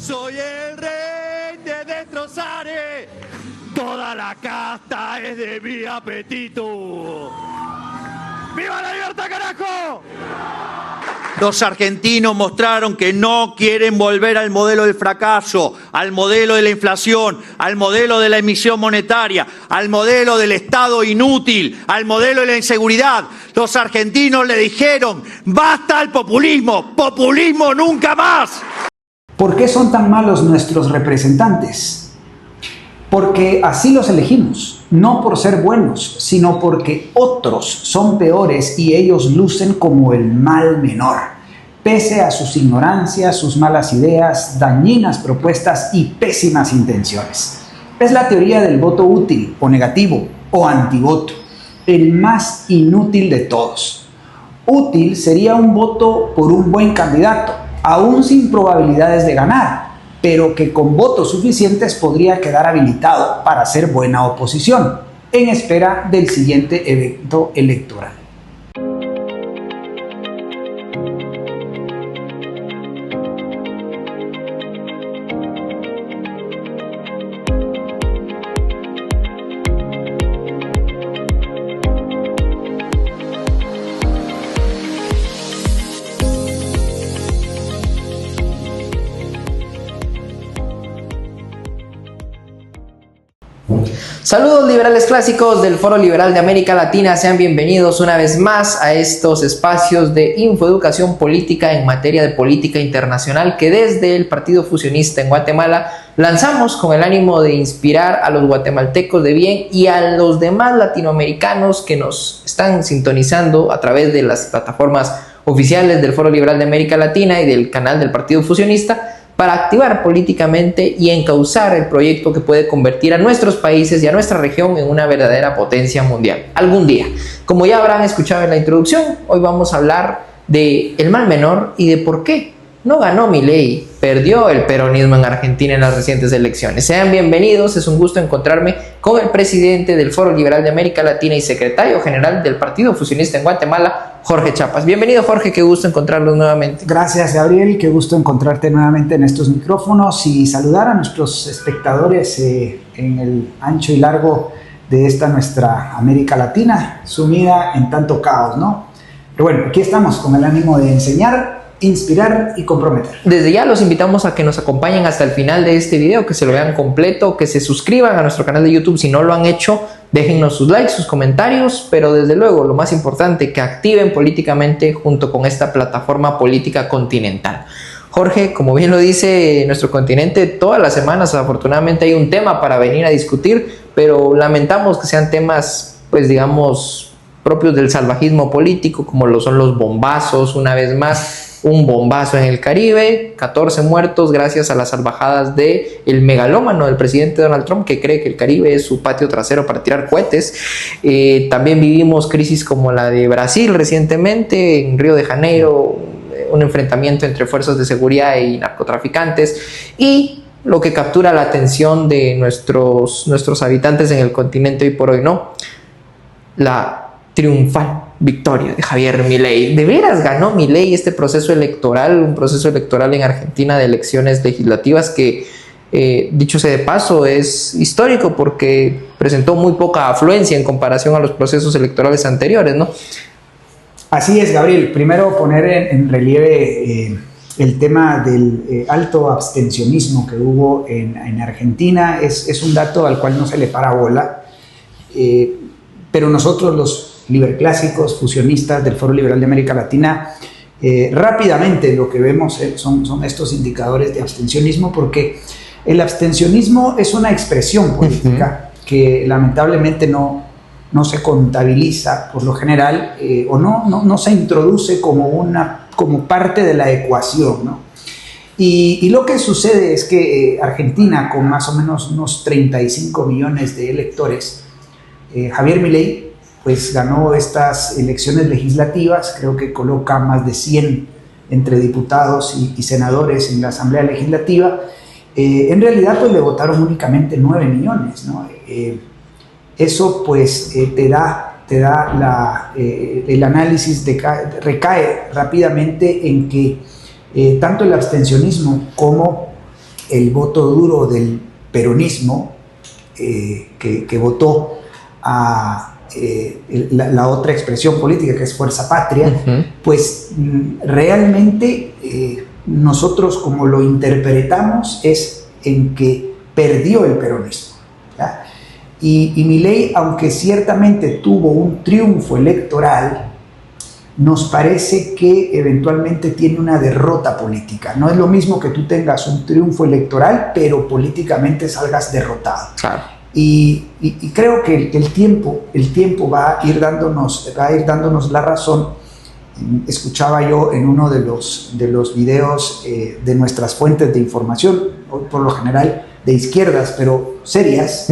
Soy el rey de destrozar. Toda la casta es de mi apetito. ¡Viva la libertad, carajo! Los argentinos mostraron que no quieren volver al modelo del fracaso, al modelo de la inflación, al modelo de la emisión monetaria, al modelo del Estado inútil, al modelo de la inseguridad. Los argentinos le dijeron, basta al populismo, populismo nunca más. ¿Por qué son tan malos nuestros representantes? Porque así los elegimos, no por ser buenos, sino porque otros son peores y ellos lucen como el mal menor, pese a sus ignorancias, sus malas ideas, dañinas propuestas y pésimas intenciones. Es la teoría del voto útil o negativo o antivoto, el más inútil de todos. Útil sería un voto por un buen candidato, aún sin probabilidades de ganar, pero que con votos suficientes podría quedar habilitado para hacer buena oposición, en espera del siguiente evento electoral. Saludos liberales clásicos del Foro Liberal de América Latina, sean bienvenidos una vez más a estos espacios de infoeducación política en materia de política internacional que desde el Partido Fusionista en Guatemala lanzamos con el ánimo de inspirar a los guatemaltecos de bien y a los demás latinoamericanos que nos están sintonizando a través de las plataformas oficiales del Foro Liberal de América Latina y del canal del Partido Fusionista, para activar políticamente y encauzar el proyecto que puede convertir a nuestros países y a nuestra región en una verdadera potencia mundial, algún día. Como ya habrán escuchado en la introducción, hoy vamos a hablar de el mal menor y de por qué no ganó Milei, perdió el peronismo en Argentina en las recientes elecciones. Sean bienvenidos, es un gusto encontrarme con el presidente del Foro Liberal de América Latina y secretario general del Partido Fusionista en Guatemala, Jorge Chapas. Bienvenido, Jorge, qué gusto encontrarlos nuevamente. Gracias, Gabriel, qué gusto encontrarte nuevamente en estos micrófonos y saludar a nuestros espectadores en el ancho y largo de esta nuestra América Latina, sumida en tanto caos, ¿no? Pero bueno, aquí estamos con el ánimo de enseñar, inspirar y comprometer. Desde ya los invitamos a que nos acompañen hasta el final de este video, que se lo vean completo, que se suscriban a nuestro canal de YouTube si no lo han hecho, déjennos sus likes, sus comentarios, pero desde luego lo más importante, que activen políticamente junto con esta plataforma política continental. Jorge, como bien lo dice nuestro continente, todas las semanas afortunadamente hay un tema para venir a discutir, pero lamentamos que sean temas, pues digamos, propios del salvajismo político, como lo son los bombazos, una vez más. Un bombazo en el Caribe, 14 muertos gracias a las salvajadas del megalómano del presidente Donald Trump, que cree que el Caribe es su patio trasero para tirar cohetes. También vivimos crisis como la de Brasil recientemente, en Río de Janeiro, un enfrentamiento entre fuerzas de seguridad y narcotraficantes, y lo que captura la atención de nuestros habitantes en el continente hoy por hoy, ¿no? La triunfal victoria de Javier Milei. ¿De veras ganó Milei este proceso electoral? Un proceso electoral en Argentina de elecciones legislativas que, dicho sea de paso, es histórico porque presentó muy poca afluencia en comparación a los procesos electorales anteriores, ¿no? Así es, Gabriel. Primero poner en relieve el tema del alto abstencionismo que hubo en Argentina. Es un dato al cual no se le para bola, pero nosotros los liberclásicos, fusionistas del Foro Liberal de América Latina, rápidamente lo que vemos son estos indicadores de abstencionismo, porque el abstencionismo es una expresión política que lamentablemente no se contabiliza por lo general, o no se introduce como parte de la ecuación, ¿no? Y lo que sucede es que Argentina, con más o menos unos 35 millones de electores, Javier Milei pues ganó estas elecciones legislativas, creo que coloca más de 100 entre diputados y senadores en la Asamblea Legislativa. En realidad pues le votaron únicamente 9 millones, ¿no? Eso pues te da el análisis recae rápidamente en que tanto el abstencionismo como el voto duro del peronismo, que votó a la otra expresión política, que es Fuerza Patria, pues realmente nosotros, como lo interpretamos, es en que perdió el peronismo, ¿ya? Y Milei, aunque ciertamente tuvo un triunfo electoral, nos parece que eventualmente tiene una derrota política. No es lo mismo que tú tengas un triunfo electoral, pero políticamente salgas derrotado. Claro. Y creo que el tiempo va a ir dándonos la razón. Escuchaba yo en uno de los videos de nuestras fuentes de información, hoy por lo general de izquierdas, pero serias,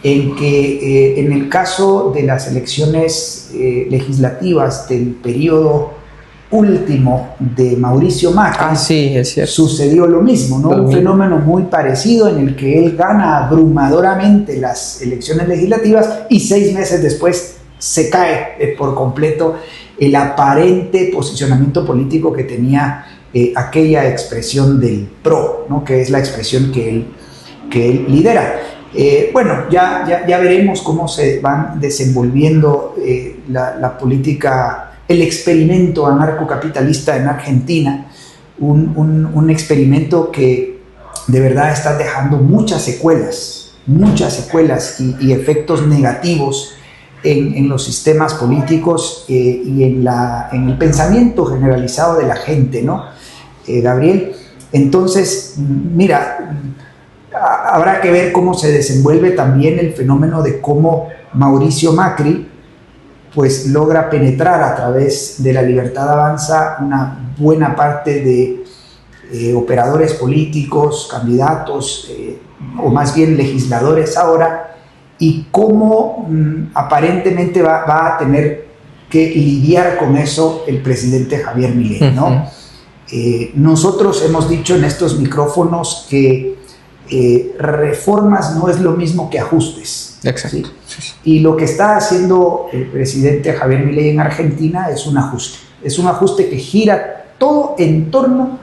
en que en el caso de las elecciones legislativas del periodo último de Mauricio Macri, sí, es cierto, sucedió lo mismo, ¿no? Un fenómeno muy parecido en el que él gana abrumadoramente las elecciones legislativas y 6 meses después se cae por completo el aparente posicionamiento político que tenía aquella expresión del PRO, ¿no? Que es la expresión que él lidera. Bueno, ya veremos cómo se van desenvolviendo la política, el experimento anarcocapitalista en Argentina, un experimento que de verdad está dejando muchas secuelas y efectos negativos en los sistemas políticos y en el pensamiento generalizado de la gente, ¿no, Gabriel? Entonces, mira, habrá que ver cómo se desenvuelve también el fenómeno de cómo Mauricio Macri pues logra penetrar a través de La Libertad Avanza una buena parte de operadores políticos, candidatos o más bien legisladores ahora, y cómo aparentemente va a tener que lidiar con eso el presidente Javier Milei, ¿no? Nosotros hemos dicho en estos micrófonos que reformas no es lo mismo que ajustes. Exacto. ¿Sí? Sí. Y lo que está haciendo el presidente Javier Milei en Argentina es un ajuste. Es un ajuste que gira todo en torno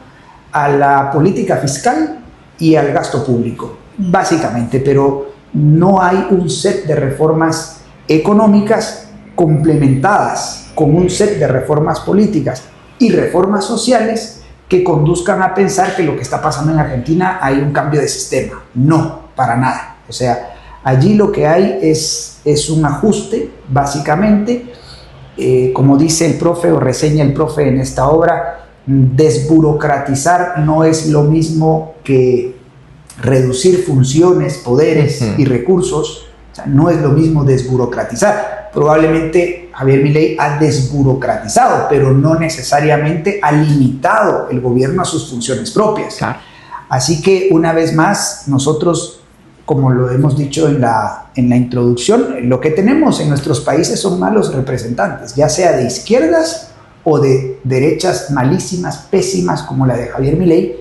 a la política fiscal y al gasto público, básicamente, pero no hay un set de reformas económicas complementadas con un set de reformas políticas y reformas sociales que conduzcan a pensar que lo que está pasando en Argentina hay un cambio de sistema. No, para nada. O sea, allí lo que hay es un ajuste, básicamente, como dice el profe o reseña el profe en esta obra, desburocratizar no es lo mismo que reducir funciones, poderes y recursos. O sea, no es lo mismo desburocratizar. Probablemente Javier Milei ha desburocratizado, pero no necesariamente ha limitado el gobierno a sus funciones propias. Claro. Así que, una vez más, nosotros, como lo hemos dicho en la introducción, lo que tenemos en nuestros países son malos representantes, ya sea de izquierdas o de derechas malísimas, pésimas, como la de Javier Milei,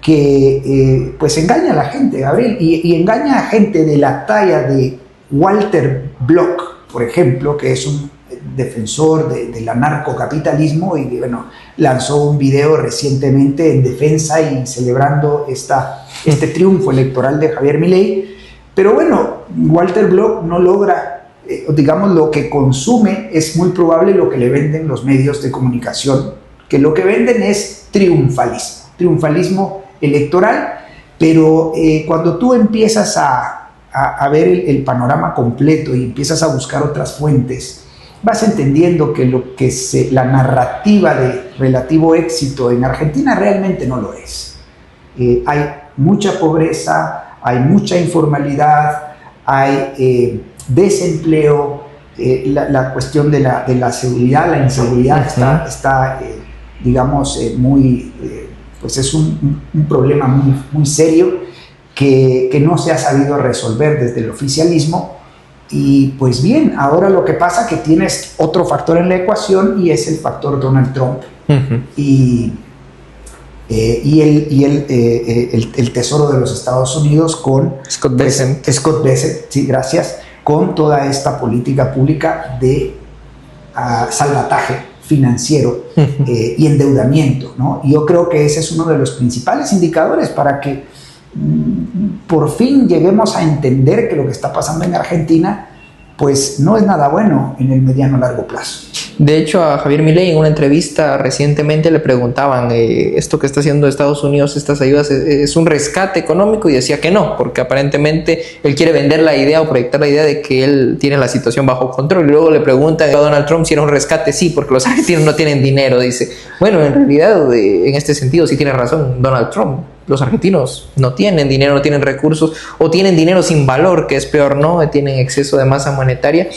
que pues engaña a la gente, Gabriel, y engaña a gente de la talla de Walter Block, por ejemplo, que es un defensor del anarcocapitalismo y bueno, lanzó un video recientemente en defensa y celebrando este triunfo electoral de Javier Milei. Pero bueno, Walter Block no logra, digamos, lo que consume es muy probable lo que le venden los medios de comunicación, que lo que venden es triunfalismo electoral, pero cuando tú empiezas a ver el panorama completo y empiezas a buscar otras fuentes, vas entendiendo que la narrativa de relativo éxito en Argentina realmente no lo es. Hay mucha pobreza, hay mucha informalidad, hay desempleo, la cuestión de la seguridad, la inseguridad está digamos, pues es un problema muy serio que no se ha sabido resolver desde el oficialismo. Y pues bien, ahora lo que pasa es que tienes otro factor en la ecuación y es el factor Donald Trump y el Tesoro de los Estados Unidos con Scott Bessent, sí, gracias, con toda esta política pública de salvataje financiero y endeudamiento, ¿no? Y yo creo que ese es uno de los principales indicadores para que por fin lleguemos a entender que lo que está pasando en Argentina pues no es nada bueno en el mediano largo plazo. De hecho, a Javier Milei en una entrevista recientemente le preguntaban esto que está haciendo Estados Unidos, estas ayudas, ¿es un rescate económico? Y decía que no, porque aparentemente él quiere vender la idea o proyectar la idea de que él tiene la situación bajo control. Y luego le preguntan a Donald Trump si era un rescate. Sí, porque los argentinos no tienen dinero, dice. Bueno, en realidad, en este sentido sí tiene razón Donald Trump. Los argentinos no tienen dinero, no tienen recursos, o tienen dinero sin valor, que es peor, ¿no? Tienen exceso de masa monetaria.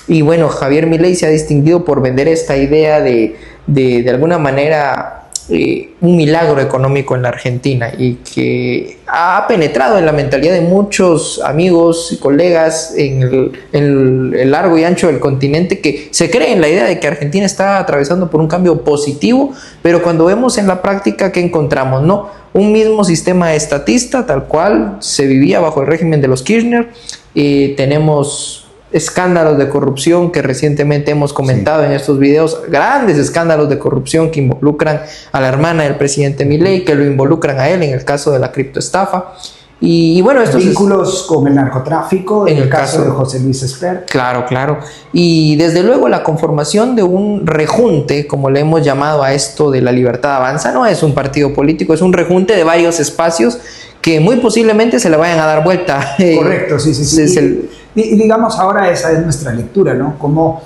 Y bueno, Javier Milei se ha distinguido por vender esta idea de alguna manera un milagro económico en la Argentina, y que ha penetrado en la mentalidad de muchos amigos y colegas en el largo y ancho del continente, que se cree en la idea de que Argentina está atravesando por un cambio positivo, pero cuando vemos en la práctica, ¿qué encontramos? No, un mismo sistema estatista tal cual se vivía bajo el régimen de los Kirchner. Tenemos escándalos de corrupción que recientemente hemos comentado en estos videos, grandes escándalos de corrupción que involucran a la hermana del presidente Milei, que lo involucran a él en el caso de la criptoestafa. Y bueno, estos vínculos con el narcotráfico en el caso de José Luis Espert. Claro. Y desde luego la conformación de un rejunte, como le hemos llamado a esto de La Libertad Avanza, no es un partido político, es un rejunte de varios espacios que muy posiblemente se le vayan a dar vuelta. Correcto, sí. Y digamos, ahora esa es nuestra lectura, ¿no? Como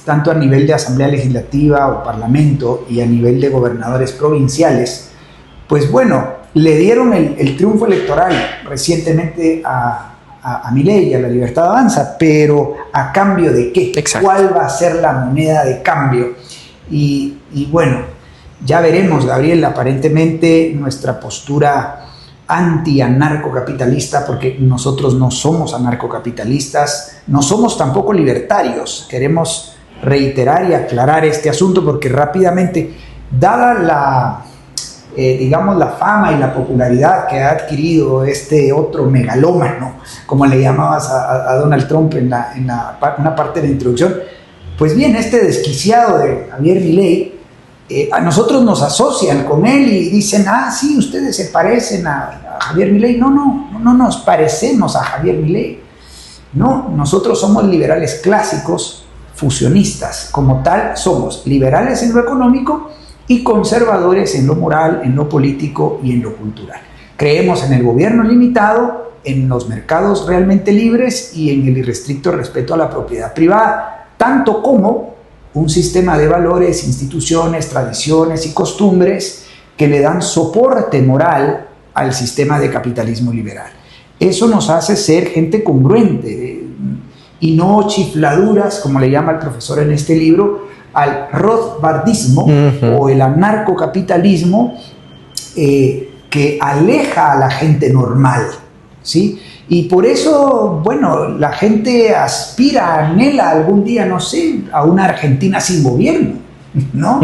tanto a nivel de Asamblea Legislativa o Parlamento y a nivel de gobernadores provinciales, pues bueno, le dieron el triunfo electoral recientemente a Milei y a La Libertad Avanza, pero ¿a cambio de qué? Exacto. ¿Cuál va a ser la moneda de cambio? Y bueno, ya veremos, Gabriel, aparentemente nuestra postura anarcocapitalista, porque nosotros no somos anarcocapitalistas, no somos tampoco libertarios. Queremos reiterar y aclarar este asunto porque rápidamente, dada digamos la fama y la popularidad que ha adquirido este otro megalómano, como le llamabas a Donald Trump en una parte de la introducción, pues bien, este desquiciado de Javier Milei, a nosotros nos asocian con él y dicen, sí, ustedes se parecen a Javier Milei. No nos parecemos a Javier Milei. No, nosotros somos liberales clásicos, fusionistas. Como tal, somos liberales en lo económico y conservadores en lo moral, en lo político y en lo cultural. Creemos en el gobierno limitado, en los mercados realmente libres y en el irrestricto respeto a la propiedad privada, tanto como un sistema de valores, instituciones, tradiciones y costumbres que le dan soporte moral al sistema de capitalismo liberal. Eso nos hace ser gente congruente y no chifladuras, como le llama el profesor en este libro, al rothbardismo o el anarcocapitalismo que aleja a la gente normal, ¿sí? Y por eso, bueno, la gente aspira, anhela algún día, no sé, a una Argentina sin gobierno, ¿no?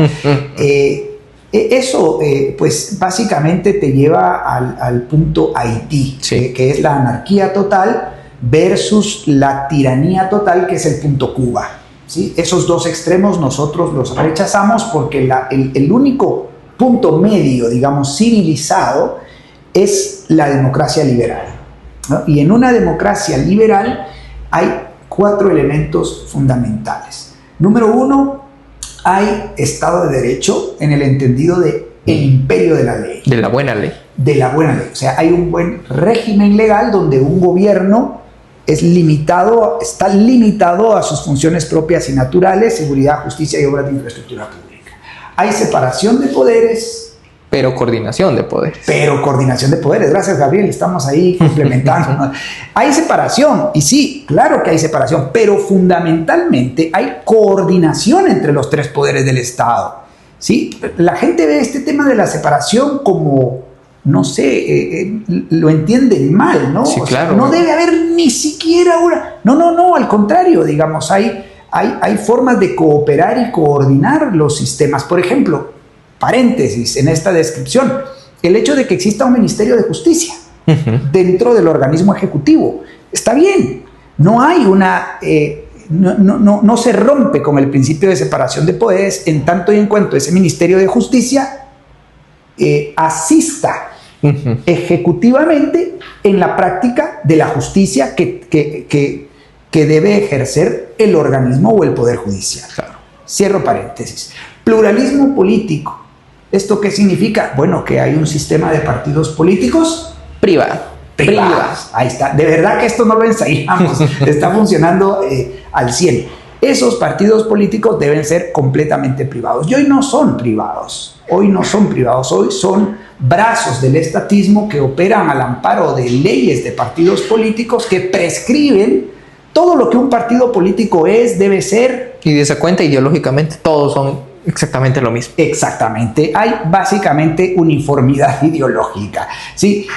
Eso, pues, básicamente te lleva al punto Haití, sí, que es la anarquía total versus la tiranía total, que es el punto Cuba, ¿sí? Esos dos extremos nosotros los rechazamos porque el único punto medio, digamos, civilizado, es la democracia liberal, ¿no? Y en una democracia liberal hay 4 elementos fundamentales. Número 1, hay Estado de Derecho en el entendido de el imperio de la ley. De la buena ley. De la buena ley. O sea, hay un buen régimen legal donde un gobierno está limitado a sus funciones propias y naturales, seguridad, justicia y obras de infraestructura pública. Hay separación de poderes. Pero coordinación de poderes. Gracias, Gabriel, estamos ahí complementando. Hay separación, y sí, claro que hay separación, pero fundamentalmente hay coordinación entre los 3 poderes del Estado, ¿sí? La gente ve este tema de la separación como, no sé, lo entienden mal, ¿no? Sí, claro. No debe haber ni siquiera una... No, al contrario, digamos, hay formas de cooperar y coordinar los sistemas. Por ejemplo, paréntesis en esta descripción, el hecho de que exista un Ministerio de Justicia dentro del organismo ejecutivo, está bien, no hay no se rompe con el principio de separación de poderes en tanto y en cuanto ese Ministerio de Justicia asista ejecutivamente en la práctica de la justicia que debe ejercer el organismo o el Poder Judicial. Claro. Cierro paréntesis. Pluralismo político. ¿Esto qué significa? Bueno, que hay un sistema de partidos políticos Privados. Ahí está. De verdad que esto no lo ensayamos. Está funcionando al 100. Esos partidos políticos deben ser completamente privados. Y hoy no son privados. Hoy son brazos del estatismo que operan al amparo de leyes de partidos políticos que prescriben todo lo que un partido político es, debe ser. Y de esa cuenta, ideológicamente, todos son exactamente lo mismo. Exactamente. Hay básicamente uniformidad ideológica. ¿Sí?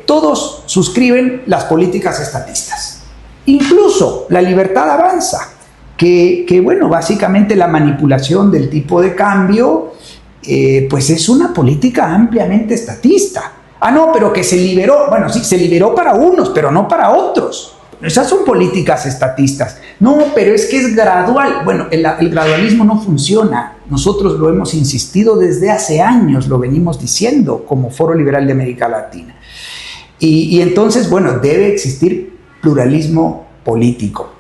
Todos suscriben las políticas estatistas. Incluso La Libertad Avanza, que bueno, básicamente la manipulación del tipo de cambio, pues es una política ampliamente estatista. No, pero que se liberó. Bueno, sí, se liberó para unos, pero no para otros. Esas son políticas estatistas. No, pero es que es gradual. Bueno, el gradualismo no funciona. Nosotros lo hemos insistido desde hace años, lo venimos diciendo como Foro Liberal de América Latina. Y entonces, bueno, debe existir pluralismo político.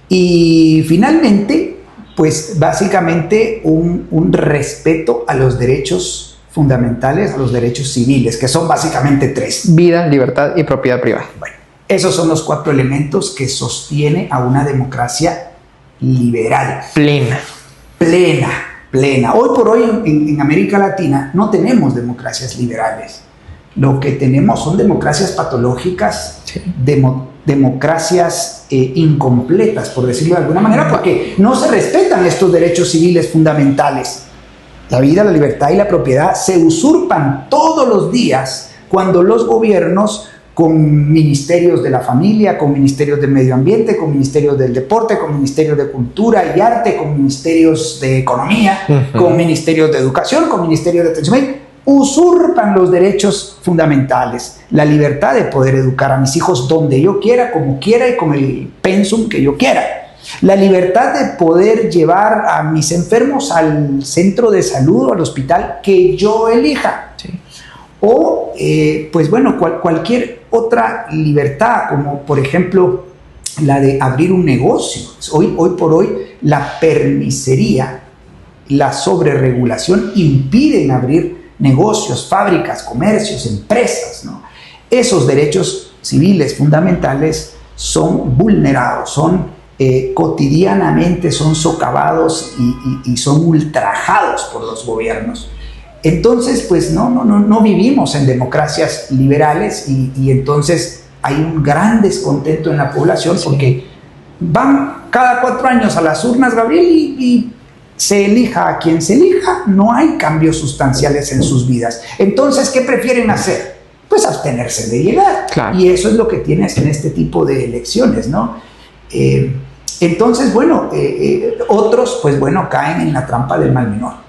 Y finalmente, pues básicamente un respeto a los derechos fundamentales, a los derechos civiles, que son básicamente 3. Vida, libertad y propiedad privada. Bueno, esos son los 4 elementos que sostiene a una democracia liberal. Plena. Hoy por hoy en América Latina no tenemos democracias liberales. Lo que tenemos son democracias patológicas, sí. Democracias incompletas, por decirlo de alguna manera, porque no se respetan estos derechos civiles fundamentales. La vida, la libertad y la propiedad se usurpan todos los días cuando los gobiernos, con ministerios de la familia, con ministerios del medio ambiente, con ministerios del deporte, con ministerios de cultura y arte, con ministerios de economía, con ministerios de educación, con ministerios de atención, usurpan los derechos fundamentales, la libertad de poder educar a mis hijos donde yo quiera, como quiera y con el pensum que yo quiera, la libertad de poder llevar a mis enfermos al centro de salud o al hospital que yo elija. Sí. O, pues bueno, cualquier otra libertad, como por ejemplo la de abrir un negocio. Hoy por hoy, la permisería, la sobreregulación impiden abrir negocios, fábricas, comercios, empresas, ¿no? Esos derechos civiles fundamentales son vulnerados, son cotidianamente son socavados y son ultrajados por los gobiernos. Entonces, pues no vivimos en democracias liberales y entonces hay un gran descontento en la población porque van cada 4 años a las urnas, Gabriel, y se elija a quien se elija, no hay cambios sustanciales en sus vidas. Entonces, ¿qué prefieren hacer? Pues abstenerse de llegar. Claro. Y eso es lo que tienes en este tipo de elecciones, ¿no? Entonces, bueno, otros, pues bueno, caen en la trampa del mal menor.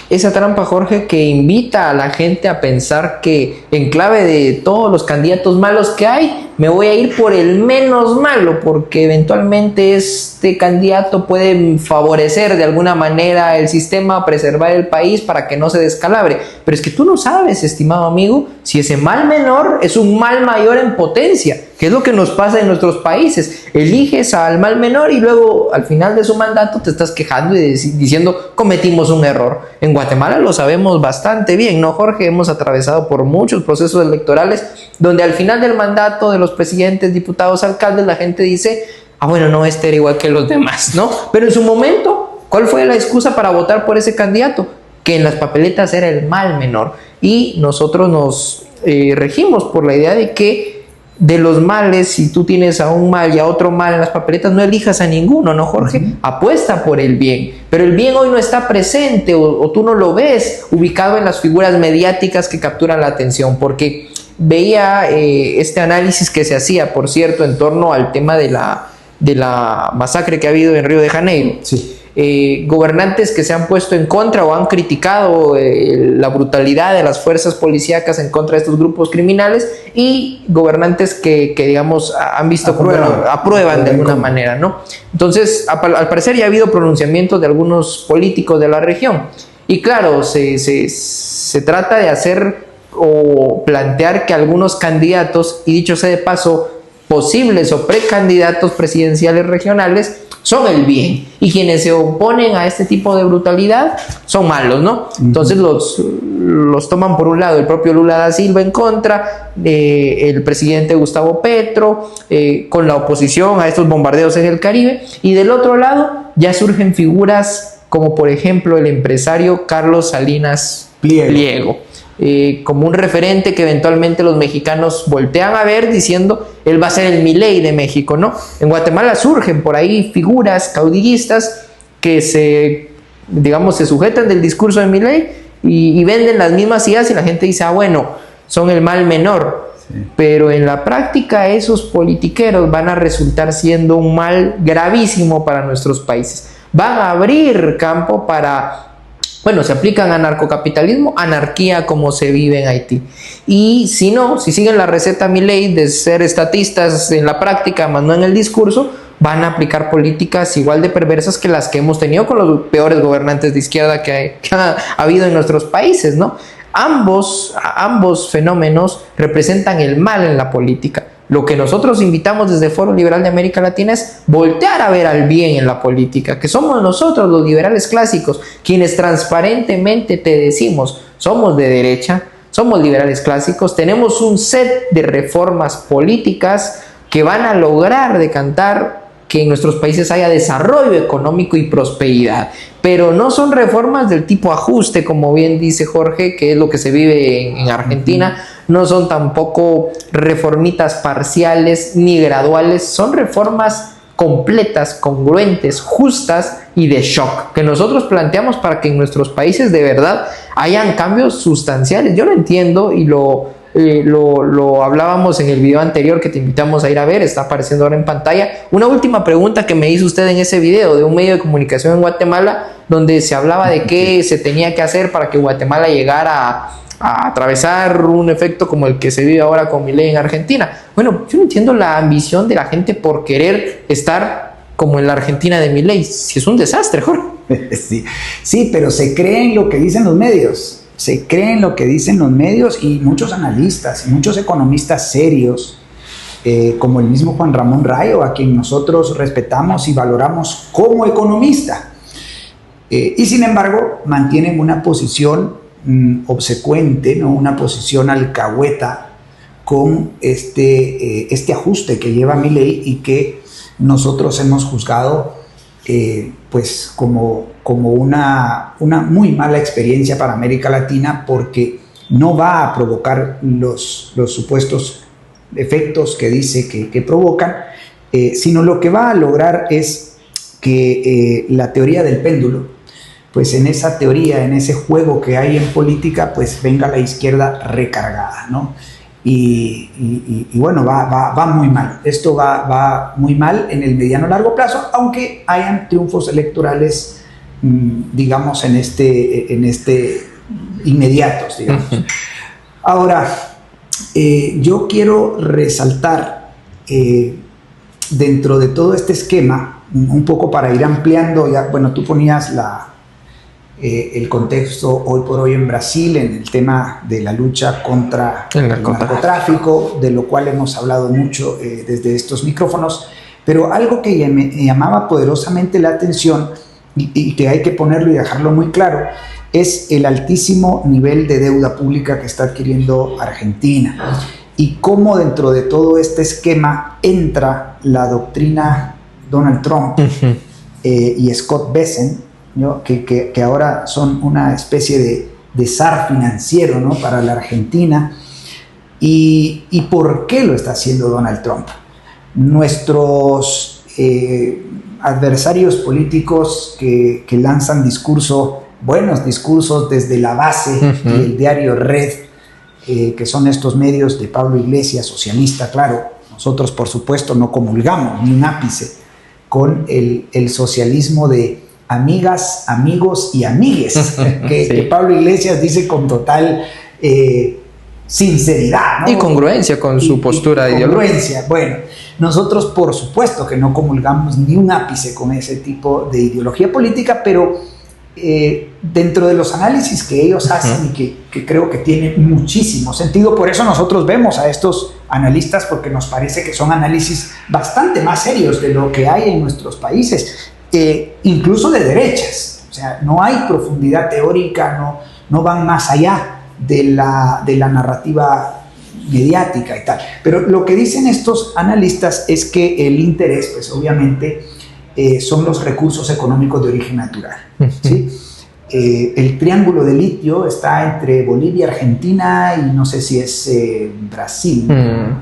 Esa trampa, Jorge, que invita a la gente a pensar que en clave de todos los candidatos malos que hay, me voy a ir por el menos malo, porque eventualmente este candidato puede favorecer de alguna manera el sistema, preservar el país para que no se descalabre. Pero es que tú no sabes, estimado amigo, si ese mal menor es un mal mayor en potencia, que es lo que nos pasa en nuestros países. Eliges al mal menor y luego al final de su mandato te estás quejando y diciendo cometimos un error. En Guatemala lo sabemos bastante bien, ¿no, Jorge? Hemos atravesado por muchos procesos electorales donde al final del mandato de los presidentes, diputados, alcaldes, la gente dice, bueno, no, este era igual que los demás, ¿no? Pero en su momento, ¿cuál fue la excusa para votar por ese candidato? Que en las papeletas era el mal menor. Y nosotros nos regimos por la idea de que de los males, si tú tienes a un mal y a otro mal en las papeletas, no elijas a ninguno, ¿no, Jorge? Apuesta por el bien, pero el bien hoy no está presente o tú no lo ves ubicado en las figuras mediáticas que capturan la atención, porque veía este análisis que se hacía, por cierto, en torno al tema de la masacre que ha habido en Río de Janeiro. Sí. Gobernantes que se han puesto en contra o han criticado la brutalidad de las fuerzas policíacas en contra de estos grupos criminales y gobernantes que digamos han visto aprueban de alguna manera, ¿no? Entonces, al parecer ya ha habido pronunciamientos de algunos políticos de la región y claro, se trata de hacer o plantear que algunos candidatos, y dicho sea de paso, posibles o precandidatos presidenciales regionales, son el bien, y quienes se oponen a este tipo de brutalidad son malos, ¿no? Entonces los toman por un lado el propio Lula da Silva en contra, el presidente Gustavo Petro, con la oposición a estos bombardeos en el Caribe, y del otro lado ya surgen figuras como por ejemplo el empresario Carlos Salinas Pliego. Como un referente que eventualmente los mexicanos voltean a ver diciendo él va a ser el Milei de México, ¿no? En Guatemala surgen por ahí figuras caudillistas que se sujetan del discurso de Milei y venden las mismas ideas y la gente dice, bueno, son el mal menor. Sí. Pero en la práctica esos politiqueros van a resultar siendo un mal gravísimo para nuestros países. Van a abrir campo para... se aplican a narcocapitalismo, anarquía como se vive en Haití. Y si no, si siguen la receta Milei de ser estatistas en la práctica, más no en el discurso, van a aplicar políticas igual de perversas que las que hemos tenido con los peores gobernantes de izquierda que ha habido en nuestros países, ¿no? Ambos fenómenos representan el mal en la política. Lo que nosotros invitamos desde Foro Liberal de América Latina es voltear a ver al bien en la política, que somos nosotros los liberales clásicos, quienes transparentemente te decimos, somos de derecha, somos liberales clásicos, tenemos un set de reformas políticas que van a lograr decantar que en nuestros países haya desarrollo económico y prosperidad, pero no son reformas del tipo ajuste, como bien dice Jorge, que es lo que se vive en Argentina. No son tampoco reformitas parciales ni graduales, son reformas completas, congruentes, justas y de shock, que nosotros planteamos para que en nuestros países de verdad hayan cambios sustanciales. Yo lo entiendo y lo hablábamos en el video anterior que te invitamos a ir a ver, está apareciendo ahora en pantalla. Una última pregunta que me hizo usted en ese video de un medio de comunicación en Guatemala, donde se hablaba de qué se tenía que hacer para que Guatemala llegara a atravesar un efecto como el que se vive ahora con Milei en Argentina. Bueno, yo no entiendo la ambición de la gente por querer estar como en la Argentina de Milei, si es un desastre, Jorge. Sí, pero se cree en lo que dicen los medios. Se cree en lo que dicen los medios y muchos analistas, muchos economistas serios, como el mismo Juan Ramón Rayo, a quien nosotros respetamos y valoramos como economista. Y sin embargo, mantienen una posición obsecuente, ¿no? Una posición alcahueta con este ajuste que lleva Milei y que nosotros hemos juzgado pues como una muy mala experiencia para América Latina, porque no va a provocar los supuestos efectos que dice que provocan, sino lo que va a lograr es que la teoría del péndulo, pues en esa teoría, en ese juego que hay en política, pues venga la izquierda recargada, ¿no? Y bueno, va muy mal. Esto va muy mal en el mediano largo plazo, aunque hayan triunfos electorales, digamos, en este inmediatos, digamos. Ahora, yo quiero resaltar dentro de todo este esquema, un poco para ir ampliando, ya, bueno, tú ponías el contexto hoy por hoy en Brasil en el tema de la lucha contra el narcotráfico, de lo cual hemos hablado mucho desde estos micrófonos, pero algo que me llamaba poderosamente la atención y que hay que ponerlo y dejarlo muy claro es el altísimo nivel de deuda pública que está adquiriendo Argentina y cómo dentro de todo este esquema entra la doctrina Donald Trump y Scott Bessent, ¿no? que ahora son una especie de zar financiero, ¿no? Para la Argentina. ¿Y por qué lo está haciendo Donald Trump? Nuestros adversarios políticos que lanzan buenos discursos desde la base del diario Red, que son estos medios de Pablo Iglesias, socialista, claro. Nosotros, por supuesto, no comulgamos ni un ápice con el socialismo de amigas, amigos y amigues, que Pablo Iglesias dice con total sinceridad, ¿no? Y congruencia con su postura ideológica. Bueno, nosotros por supuesto que no comulgamos ni un ápice con ese tipo de ideología política, pero dentro de los análisis que ellos hacen y que creo que tienen muchísimo sentido, por eso nosotros vemos a estos analistas, porque nos parece que son análisis bastante más serios de lo que hay en nuestros países, incluso de derechas. O sea, no hay profundidad teórica, no van más allá de la narrativa mediática y tal. Pero lo que dicen estos analistas es que el interés, pues obviamente, son los recursos económicos de origen natural, ¿sí? El triángulo de litio está entre Bolivia, Argentina y no sé si es Brasil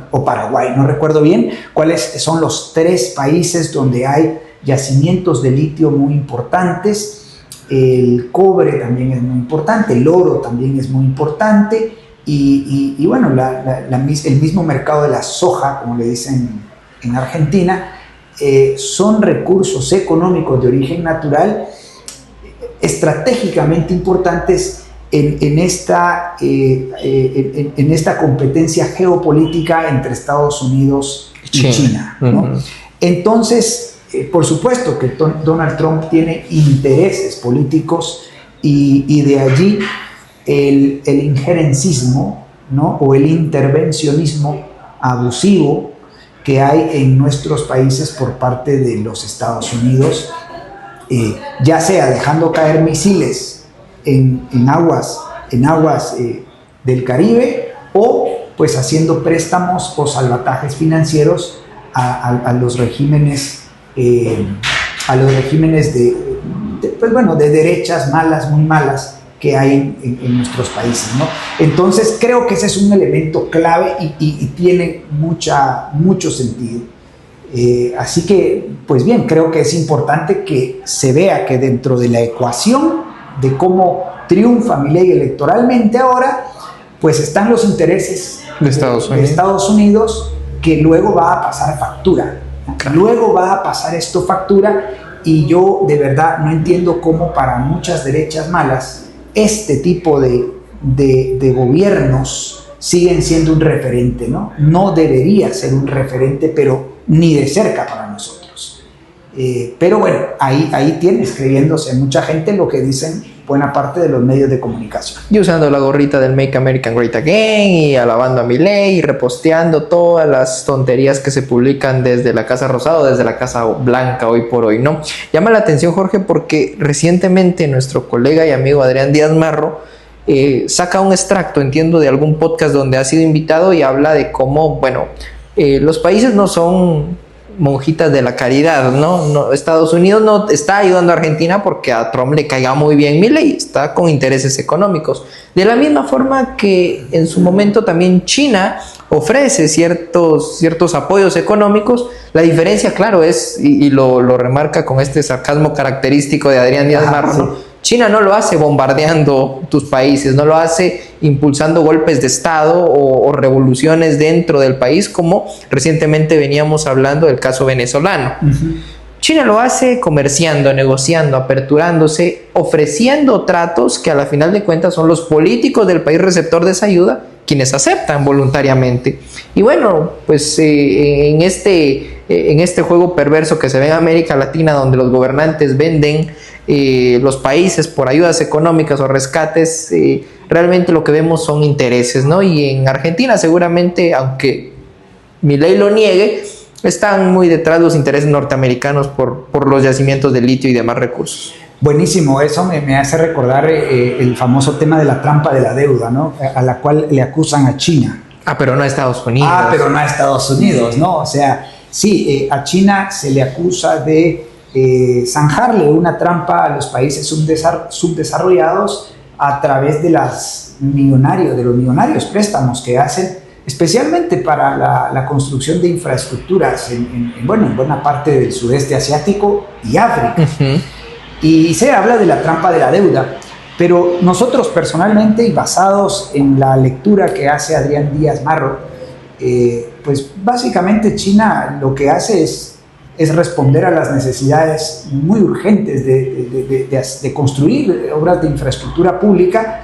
o Paraguay, no recuerdo bien cuáles son los 3 países donde hay yacimientos de litio muy importantes. El cobre también es muy importante, el oro también es muy importante y bueno, el mismo mercado de la soja, como le dicen en Argentina, son recursos económicos de origen natural estratégicamente importantes en esta competencia geopolítica entre Estados Unidos y China, ¿no? Entonces, por supuesto que Donald Trump tiene intereses políticos y de allí el injerencismo, ¿no? O el intervencionismo abusivo que hay en nuestros países por parte de los Estados Unidos, ya sea dejando caer misiles en aguas del Caribe o pues haciendo préstamos o salvatajes financieros a los regímenes de derechas malas, muy malas que hay en nuestros países, ¿no? Entonces creo que ese es un elemento clave y tiene mucho sentido. Así que, pues bien, creo que es importante que se vea que dentro de la ecuación de cómo triunfa Milei electoralmente ahora, pues están los intereses de Estados Unidos, que luego va a pasar factura. Luego va a pasar esto factura, y yo de verdad no entiendo cómo para muchas derechas malas este tipo de gobiernos siguen siendo un referente, ¿no? No debería ser un referente, pero ni de cerca para nosotros. Pero bueno, ahí tienes creyéndose mucha gente lo que dicen buena parte de los medios de comunicación. Y usando la gorrita del Make America Great Again y alabando a Milei y reposteando todas las tonterías que se publican desde la Casa Rosada o desde la Casa Blanca hoy por hoy, ¿no? Llama la atención, Jorge, porque recientemente nuestro colega y amigo Adrián Díaz Marro saca un extracto, entiendo, de algún podcast donde ha sido invitado y habla de cómo, bueno, los países no son monjitas de la caridad, ¿no? Estados Unidos no está ayudando a Argentina porque a Trump le caiga muy bien Milei, está con intereses económicos. De la misma forma que en su momento también China ofrece ciertos apoyos económicos. La diferencia, claro, es, y lo remarca con este sarcasmo característico de Adrián Díaz Marro, ¿no? Sí. China no lo hace bombardeando tus países, no lo hace impulsando golpes de Estado o revoluciones dentro del país, como recientemente veníamos hablando del caso venezolano. China lo hace comerciando, negociando, aperturándose, ofreciendo tratos que a la final de cuentas son los políticos del país receptor de esa ayuda quienes aceptan voluntariamente. Y bueno, pues en este juego perverso que se ve en América Latina, donde los gobernantes venden los países por ayudas económicas o rescates, realmente lo que vemos son intereses, ¿no? Y en Argentina seguramente, aunque Milei lo niegue, están muy detrás los intereses norteamericanos por los yacimientos de litio y demás recursos. Buenísimo, eso me hace recordar el famoso tema de la trampa de la deuda, ¿no? A la cual le acusan a China. Pero no a Estados Unidos. Pero no a Estados Unidos, ¿no? O sea, sí, a China se le acusa de zanjarle una trampa a los países subdesarrollados a través de los millonarios préstamos que hacen, especialmente para la construcción de infraestructuras en buena parte del sudeste asiático y África. Y se habla de la trampa de la deuda, pero nosotros personalmente, y basados en la lectura que hace Adrián Díaz Marro, pues básicamente China lo que hace es responder a las necesidades muy urgentes de construir obras de infraestructura pública.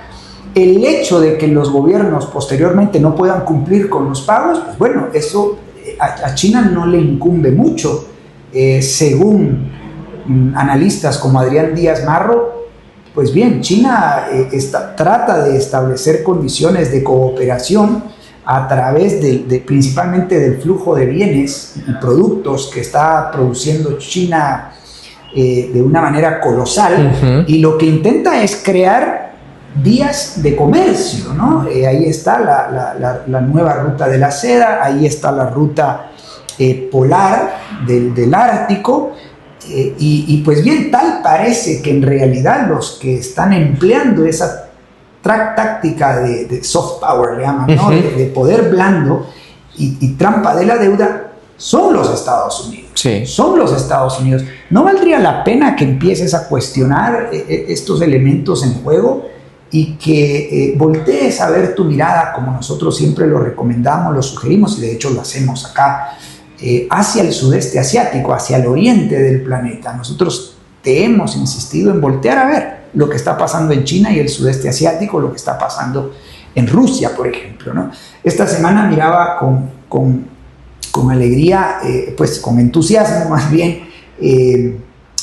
El hecho de que los gobiernos posteriormente no puedan cumplir con los pagos, pues bueno, eso a China no le incumbe mucho. Según analistas como Adrián Díaz Marro, pues bien, China trata de establecer condiciones de cooperación a través principalmente del flujo de bienes y productos que está produciendo China de una manera colosal, y lo que intenta es crear vías de comercio, ¿no? Ahí está la nueva ruta de la seda, ahí está la ruta polar del Ártico, y pues bien, tal parece que en realidad los que están empleando esa táctica de soft power, le llaman, ¿no? de poder blando y trampa de la deuda, son los Estados Unidos. Sí. Son los Estados Unidos. ¿No valdría la pena que empieces a cuestionar estos elementos en juego y que voltees a ver tu mirada, como nosotros siempre lo recomendamos, lo sugerimos y de hecho lo hacemos acá, hacia el sudeste asiático, hacia el oriente del planeta? Nosotros te hemos insistido en voltear a ver lo que está pasando en China y el sudeste asiático, lo que está pasando en Rusia, por ejemplo, ¿no? Esta semana miraba con alegría, pues con entusiasmo más bien,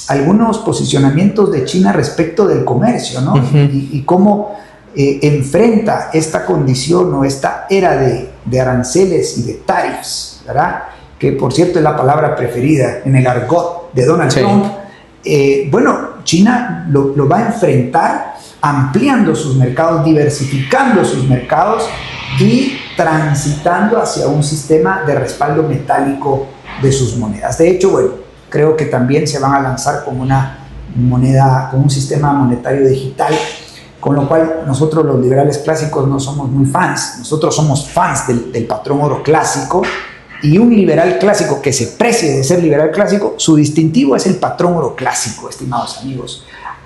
algunos posicionamientos de China respecto del comercio, ¿no? Y cómo enfrenta esta condición o esta era de aranceles y de tariffs, ¿verdad? Que por cierto es la palabra preferida en el argot de Donald Trump. Bueno, China lo va a enfrentar ampliando sus mercados, diversificando sus mercados y transitando hacia un sistema de respaldo metálico de sus monedas. De hecho, bueno, creo que también se van a lanzar con una moneda, con un sistema monetario digital, con lo cual nosotros los liberales clásicos no somos muy fans. Nosotros somos fans del patrón oro clásico, y un liberal clásico que se precie de ser liberal clásico, su distintivo es el patrón oro clásico, estimados amigos.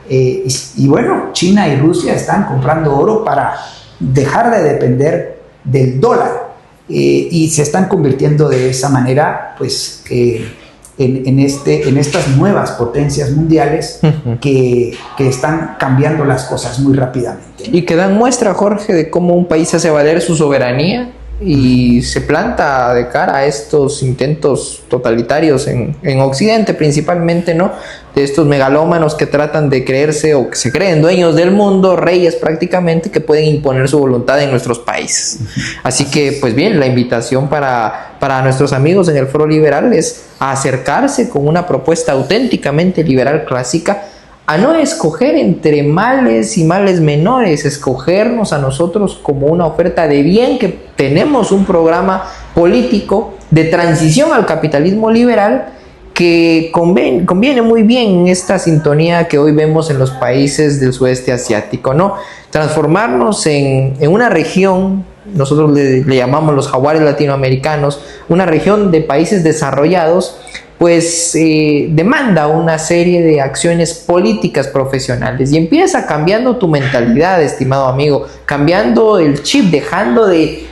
Y bueno, China y Rusia están comprando oro para dejar de depender del dólar, y se están convirtiendo de esa manera pues en estas nuevas potencias mundiales que están cambiando las cosas muy rápidamente, ¿no? Y que dan muestra, Jorge, de cómo un país hace valer su soberanía y se planta de cara a estos intentos totalitarios en Occidente principalmente, ¿no? De estos megalómanos que tratan de creerse o que se creen dueños del mundo, reyes prácticamente, que pueden imponer su voluntad en nuestros países. Así que, pues bien, la invitación para nuestros amigos en el Foro Liberal es a acercarse con una propuesta auténticamente liberal clásica, a no escoger entre males y males menores, escogernos a nosotros como una oferta de bien, que tenemos un programa político de transición al capitalismo liberal que conviene muy bien en esta sintonía que hoy vemos en los países del sudeste asiático, ¿no? Transformarnos en una región, nosotros le llamamos los jaguares latinoamericanos, una región de países desarrollados, pues demanda una serie de acciones políticas profesionales, y empieza cambiando tu mentalidad, estimado amigo, cambiando el chip, dejando de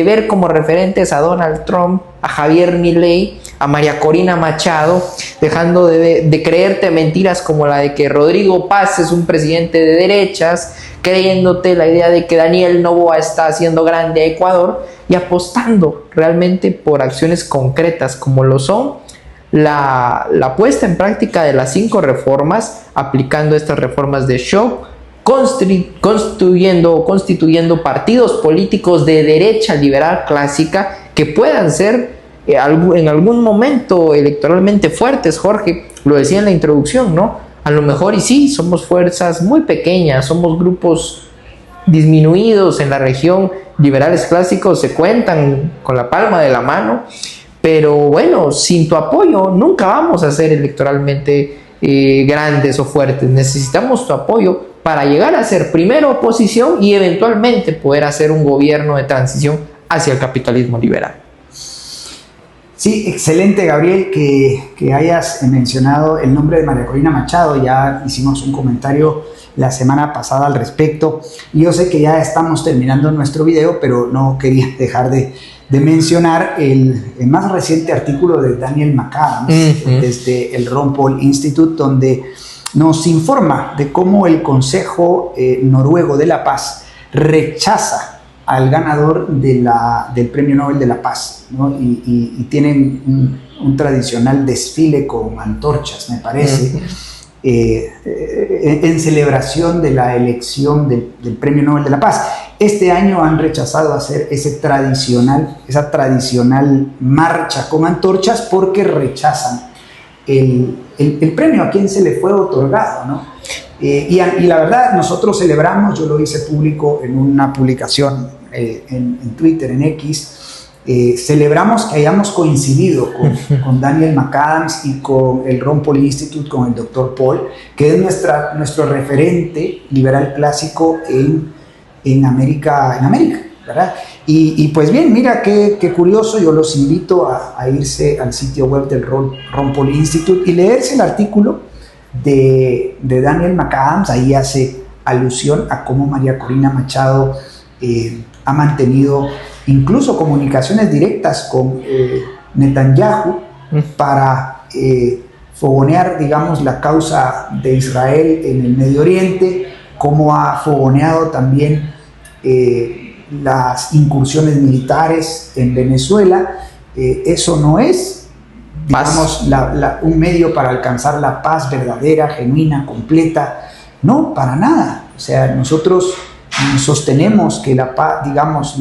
ver como referentes a Donald Trump, a Javier Milei, a María Corina Machado, dejando de creerte mentiras como la de que Rodrigo Paz es un presidente de derechas, creyéndote la idea de que Daniel Noboa está haciendo grande a Ecuador, y apostando realmente por acciones concretas como lo son la puesta en práctica de las 5 reformas, aplicando estas reformas de shock, constituyendo partidos políticos de derecha liberal clásica que puedan ser en algún momento electoralmente fuertes. Jorge lo decía en la introducción, ¿no? A lo mejor, y sí, somos fuerzas muy pequeñas, somos grupos disminuidos en la región, liberales clásicos se cuentan con la palma de la mano, pero bueno, sin tu apoyo nunca vamos a ser electoralmente grandes o fuertes. Necesitamos tu apoyo para llegar a ser primero oposición y eventualmente poder hacer un gobierno de transición hacia el capitalismo liberal. Sí, excelente, Gabriel, que hayas mencionado el nombre de María Corina Machado. Ya hicimos un comentario la semana pasada al respecto. Yo sé que ya estamos terminando nuestro video, pero no quería dejar de mencionar el más reciente artículo de Daniel McAdams desde el Ron Paul Institute, donde nos informa de cómo el Consejo Noruego de la Paz rechaza al ganador del Premio Nobel de la Paz, ¿no? Y tienen un tradicional desfile con antorchas, me parece, en celebración de la elección del Premio Nobel de la Paz. Este año han rechazado hacer esa tradicional marcha con antorchas porque rechazan el premio a quien se le fue otorgado, ¿no? Y la verdad, nosotros celebramos, yo lo hice público en una publicación en Twitter, en X, celebramos que hayamos coincidido con Daniel McAdams y con el Ron Paul Institute, con el Dr. Paul, que es nuestro referente liberal clásico en América, ¿verdad? Y pues bien, mira qué curioso, yo los invito a irse al sitio web del Ron Paul Institute y leerse el artículo de Daniel McAdams. Ahí hace alusión a cómo María Corina Machado ha mantenido incluso comunicaciones directas con Netanyahu para fogonear, digamos, la causa de Israel en el Medio Oriente, cómo ha fogoneado también las incursiones militares en Venezuela. Eso no es, digamos, un medio para alcanzar la paz verdadera, genuina, completa. No, para nada. O sea, nosotros sostenemos que la paz, digamos,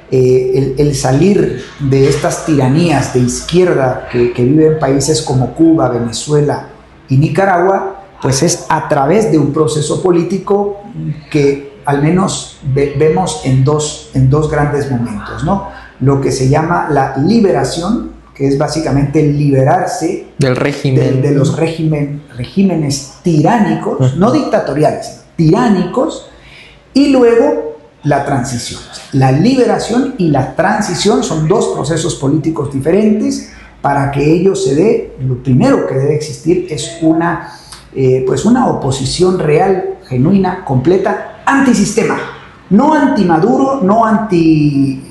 el salir de estas tiranías de izquierda que viven países como Cuba, Venezuela y Nicaragua, pues es a través de un proceso político que al menos vemos en dos grandes momentos, ¿no? Lo que se llama la liberación, que es básicamente liberarse del régimen, de los regímenes tiránicos, no dictatoriales, tiránicos, y luego la transición. La liberación y la transición son dos procesos políticos diferentes. Para que ello se dé, lo primero que debe existir es una oposición real, genuina, completa, antisistema, no anti-Maduro, no anti-Chávez,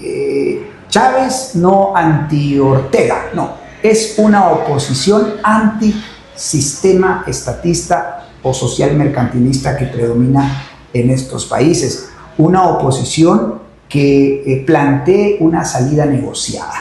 no anti-Ortega, no, es una oposición antisistema estatista o social mercantilista que predomina en estos países, una oposición que plantee una salida negociada,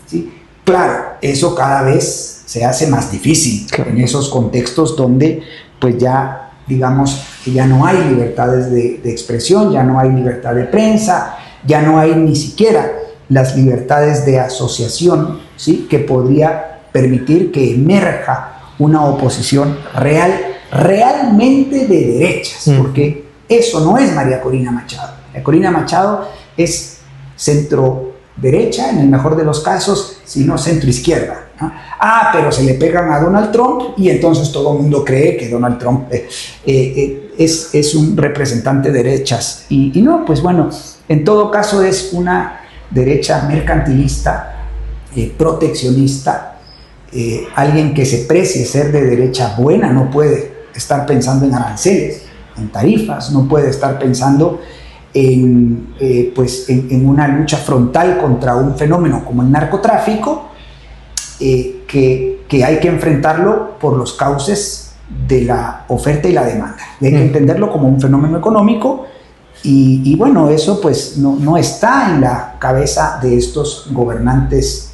¿sí? Claro, eso cada vez se hace más difícil en esos contextos donde pues ya, digamos, que ya no hay libertades de expresión, ya no hay libertad de prensa, ya no hay ni siquiera las libertades de asociación, ¿sí? Que podría permitir que emerja una oposición realmente de derechas, porque eso no es María Corina Machado. María Corina Machado es centro derecha en el mejor de los casos, sino centro izquierda, ¿no? Pero se le pegan a Donald Trump y entonces todo el mundo cree que Donald Trump es un representante de derechas y no, pues bueno, en todo caso es una derecha mercantilista, proteccionista, alguien que se precie ser de derecha buena no puede estar pensando en aranceles, en tarifas, no puede estar pensando en una lucha frontal contra un fenómeno como el narcotráfico, que hay que enfrentarlo por los cauces de la oferta y la demanda. Hay que entenderlo como un fenómeno económico y bueno, eso pues no está en la cabeza de estos gobernantes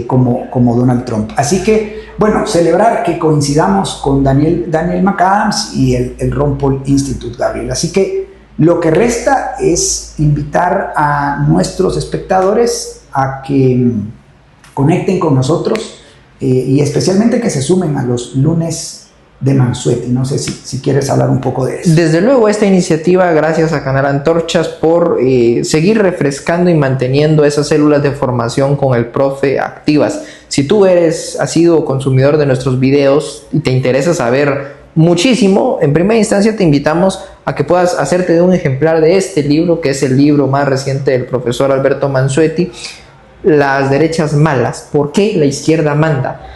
como Donald Trump. Así que, bueno, celebrar que coincidamos con Daniel McAdams y el Ron Paul Institute, Gabriel. Así que lo que resta es invitar a nuestros espectadores a que conecten con nosotros y especialmente que se sumen a los lunes de Mansuetti. No sé si quieres hablar un poco de eso. Desde luego, esta iniciativa, gracias a Canal Antorchas por seguir refrescando y manteniendo esas células de formación con el profe activas. Si tú has sido consumidor de nuestros videos y te interesa saber muchísimo, en primera instancia te invitamos a que puedas hacerte de un ejemplar de este libro, que es el libro más reciente del profesor Alberto Mansuetti, Las derechas malas, ¿por qué la izquierda manda?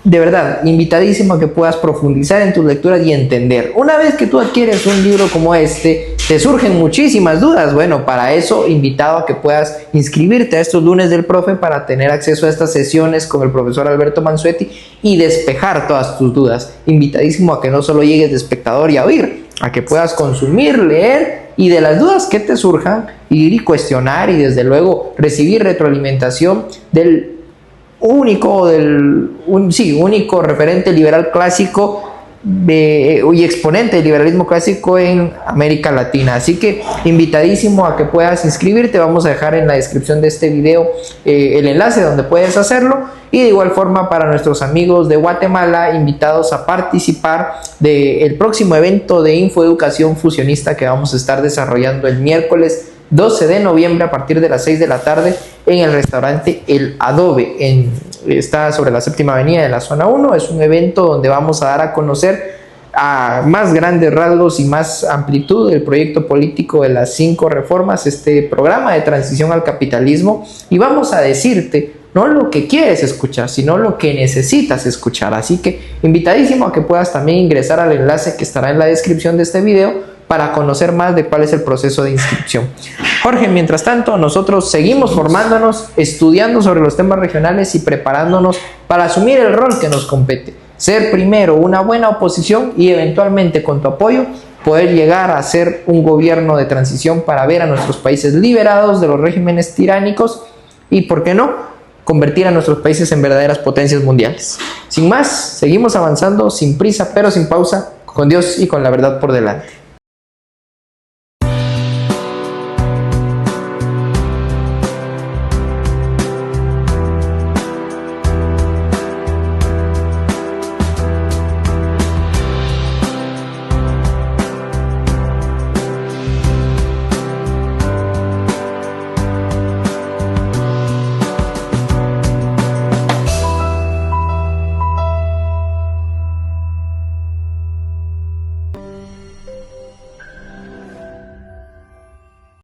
De verdad, invitadísimo a que puedas profundizar en tus lecturas y entender. Una vez que tú adquieres un libro como este, te surgen muchísimas dudas. Bueno, para eso, invitado a que puedas inscribirte a estos lunes del profe para tener acceso a estas sesiones con el profesor Alberto Mansuetti y despejar todas tus dudas. Invitadísimo a que no solo llegues de espectador y a oír, a que puedas consumir, leer y de las dudas que te surjan, ir y cuestionar y desde luego recibir retroalimentación del único único referente liberal clásico y exponente del liberalismo clásico en América Latina. Así que invitadísimo a que puedas inscribirte. Vamos a dejar en la descripción de este video el enlace donde puedes hacerlo, y de igual forma para nuestros amigos de Guatemala, invitados a participar del próximo evento de infoeducación fusionista que vamos a estar desarrollando el miércoles 12 de noviembre a partir de las 6 de la tarde en el restaurante El Adobe. Está sobre la Séptima Avenida de la Zona 1. Es un evento donde vamos a dar a conocer a más grandes rasgos y más amplitud el proyecto político de las 5 reformas, este programa de transición al capitalismo, y vamos a decirte no lo que quieres escuchar, sino lo que necesitas escuchar. Así que invitadísimo a que puedas también ingresar al enlace que estará en la descripción de este video para conocer más de cuál es el proceso de inscripción. Jorge, mientras tanto, nosotros seguimos formándonos, estudiando sobre los temas regionales y preparándonos para asumir el rol que nos compete. Ser primero una buena oposición y eventualmente con tu apoyo poder llegar a ser un gobierno de transición para ver a nuestros países liberados de los regímenes tiránicos y, ¿por qué no?, convertir a nuestros países en verdaderas potencias mundiales. Sin más, seguimos avanzando sin prisa pero sin pausa, con Dios y con la verdad por delante.